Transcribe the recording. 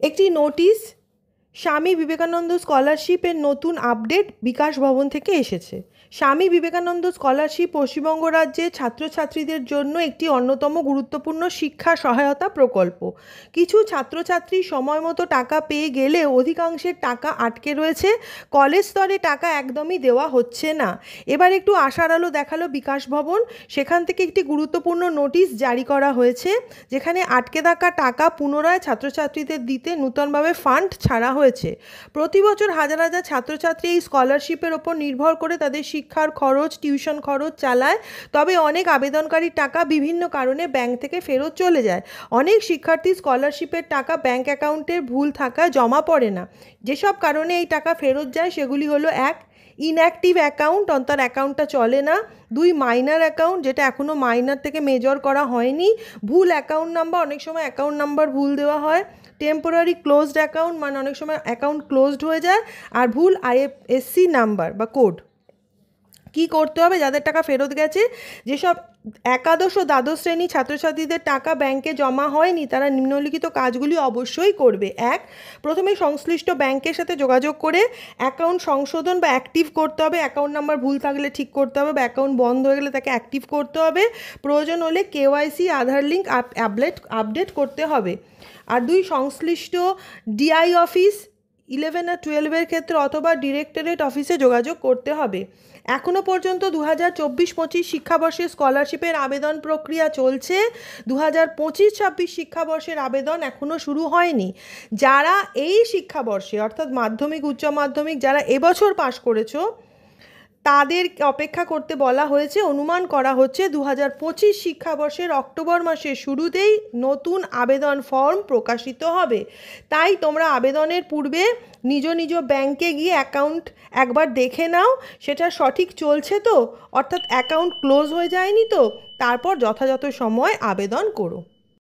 একটি নোটিশ স্বামী বিবেকানন্দ স্কলারশিপের নতুন আপডেট বিকাশ ভবন থেকে এসেছে। স্বামী বিবেকানন্দ স্কলারশিপ পশ্চিমবঙ্গ রাজ্যের ছাত্রছাত্রীদের জন্য একটি অন্যতম গুরুত্বপূর্ণ শিক্ষা সহায়তা প্রকল্প। কিছু ছাত্রছাত্রী সময় মতো টাকা পেয়ে গেলেও অধিকাংশের টাকা আটকে রয়েছে। কলেজ স্তরে টাকা একদমই দেওয়া হচ্ছে না। এবার একটু আশার আলো দেখালো বিকাশ ভবন। সেখান থেকে একটি গুরুত্বপূর্ণ নোটিশ জারি করা হয়েছে, যেখানে আটকে থাকা টাকা পুনরায় ছাত্রছাত্রীদের দিতে নূতনভাবে ফান্ড ছাড়া হয়েছে। প্রতি বছর হাজার হাজার ছাত্রছাত্রী এই স্কলারশিপের ওপর নির্ভর করে তাদের শিক্ষার খরচ, টিউশন খরচ চালায়। তবে অনেক আবেদনকারীর টাকা বিভিন্ন কারণে ব্যাংক থেকে ফেরত চলে যায়। অনেক শিক্ষার্থী স্কলারশিপের টাকা ব্যাংক অ্যাকাউন্টের ভুল থাকায় জমা পড়ে না। যেসব কারণে এই টাকা ফেরত যায় সেগুলি হলো: 1, ইনঅ্যাক্টিভ অ্যাকাউন্ট, অর্থাৎ অ্যাকাউন্টটা চলে না। 2, মাইনার অ্যাকাউন্ট, যেটা এখনও মাইনার থেকে মেজর করা হয়নি। ভুল অ্যাকাউন্ট নাম্বার, অনেক সময় অ্যাকাউন্ট নাম্বার ভুল দেওয়া হয়। টেম্পোরারি ক্লোজড অ্যাকাউন্ট, মানে অনেক সময় অ্যাকাউন্ট ক্লোজড হয়ে যায়। আর ভুল আইএফএসসি নাম্বার বা কোড। কি করতে হবে যাদের টাকা ফেরত গেছে? যেসব একাদশ ও দ্বাদশ শ্রেণী ছাত্রছাত্রীদের টাকা ব্যাংকে জমা হয়নি, তারা নিম্নলিখিত কাজগুলি অবশ্যই করবে। 1, প্রথমে সংশ্লিষ্ট ব্যাংকের সাথে যোগাযোগ করে অ্যাকাউন্ট সংশোধন বা অ্যাক্টিভ করতে হবে। অ্যাকাউন্ট নাম্বার ভুল থাকলে ঠিক করতে হবে, বা অ্যাকাউন্ট বন্ধ হয়ে গেলে তাকে অ্যাক্টিভ করতে হবে। প্রয়োজন হলে কেওয়াইসি, আধার লিঙ্ক আপডেট করতে হবে। আর 2, সংশ্লিষ্ট ডিআই অফিস 11 আর 12-এর ক্ষেত্রে অথবা ডিরেক্টরেট অফিসে যোগাযোগ করতে হবে। এখনও পর্যন্ত 2024-25 শিক্ষাবর্ষে স্কলারশিপের আবেদন প্রক্রিয়া চলছে। 2025-26 শিক্ষাবর্ষের আবেদন এখনও শুরু হয়নি। যারা এই শিক্ষাবর্ষে, অর্থাৎ মাধ্যমিক, উচ্চ মাধ্যমিক, যারা এবছর পাশ করেছো, তাদের অপেক্ষা করতে বলা হয়েছে। অনুমান করা হচ্ছে 2025 শিক্ষাবর্ষের অক্টোবর মাসের শুরুতেই নতুন আবেদন ফর্ম প্রকাশিত হবে। তাই তোমরা আবেদনের পূর্বে নিজ নিজ ব্যাংকে গিয়ে অ্যাকাউন্ট একবার দেখে নাও, সেটা সঠিক চলছে তো, অর্থাৎ অ্যাকাউন্ট ক্লোজ হয়ে যায়নি তো। তারপর যথাযথ সময় আবেদন করো।